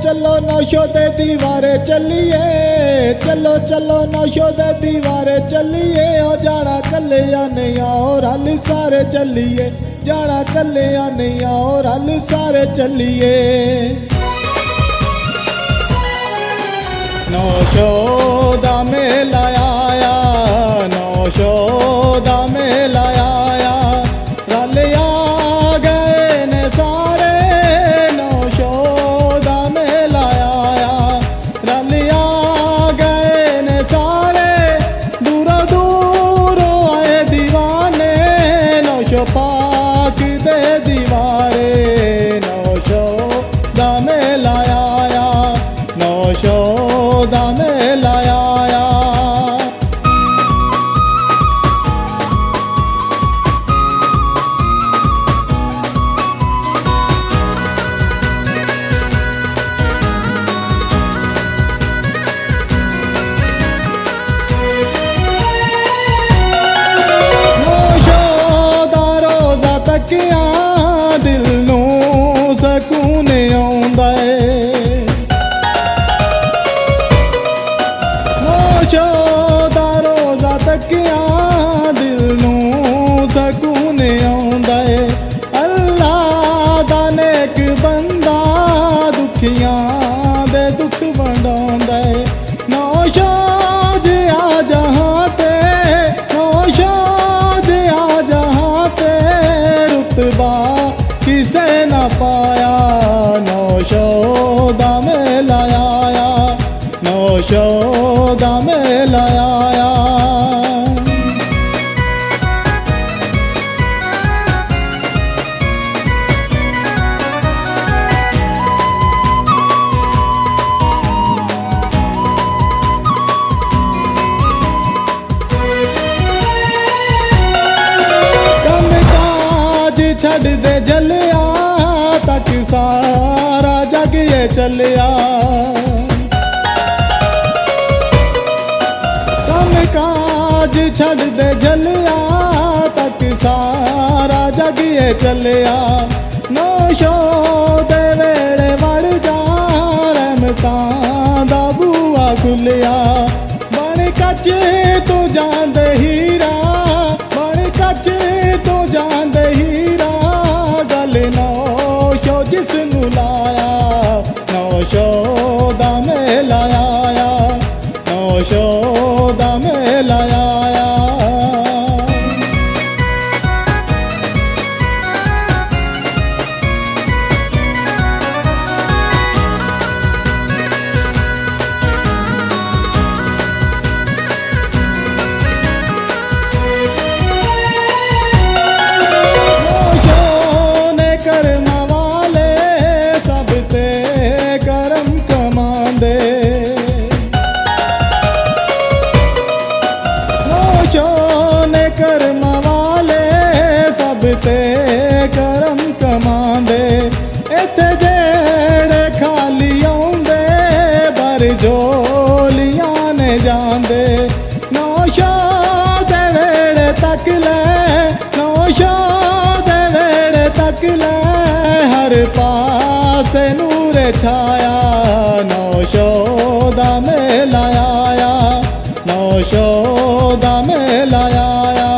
चलो नौशो दे दीवारे चलिए, चलो चलो नौशो दे दीवारे चलिए। ओ जाना कले या नहीं आओ रल सारे चलिए, जाना कले या नहीं आओ रल सारे चलिए। नौशो दा मेला आया, नौशो दा मेला आया, रल आ गए ने सारे। नौशो दा मेला आया, रल आ गए ने सारे। दूरों दूरों आए दीवाने, नौशो पाक दे दीवारे। नौशो दा मेला आया, नौशो दा मेला आया। नौशो दा रोज़ा तकिया दिल नूं सकून आउंदा है। नौशो दा रोज़ा तकिया दिल नूं सकून आउंदा है। अल्लाह दा नेक बंदा दुखियां दे दुख वंडाउंदा है। नौशो जिया जहां ते, नौशो जिया जहां ते, रुतबा किसे ना पाया। नौशो दा मेला आया, नौशो दा मेला आया। कम काज छड़ दे जलिया, तक सारा जग ये चलिया। कम काज छड़ दे जलिया, तक सारा जग ये चलिया। नौशो दे वेड़े वड़ जा, रहमतां दा बूआ खुलिया। बण कच तू जांदे हीरा, बण कच तू जांदे हीरा। गल नौशो जिसनू लाया, नौशो दा मेला आया, नौशो दा मेला आया। नौशो ने कर्म वाले सब ते करम कमांदे। नौशो ने कर्म वाले सब ते करम कमांदे। इत्थे जेड़े खाली आउंदे, बर झोलियां ने जांदे। नौशो दे वेड़े तक ले, नौशो दे वेड़े तक ले, हर पासे नूर छाया। नौशो दा मेला आया, नौशो दा मेला आया।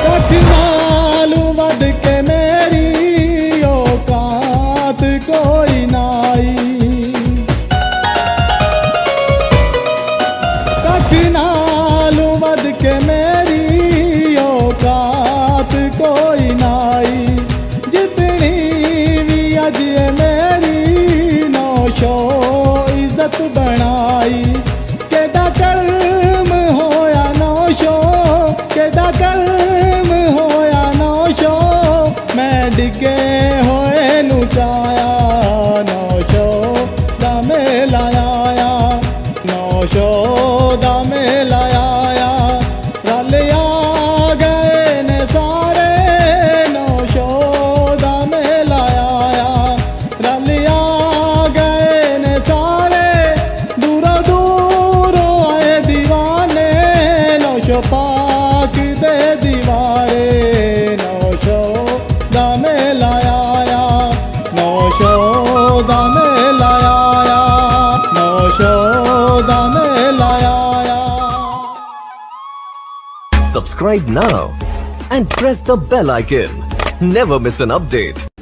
कठ नालू वध के मेरी औकात कोई नाई। subscribe now and press the bell icon. Never miss an update.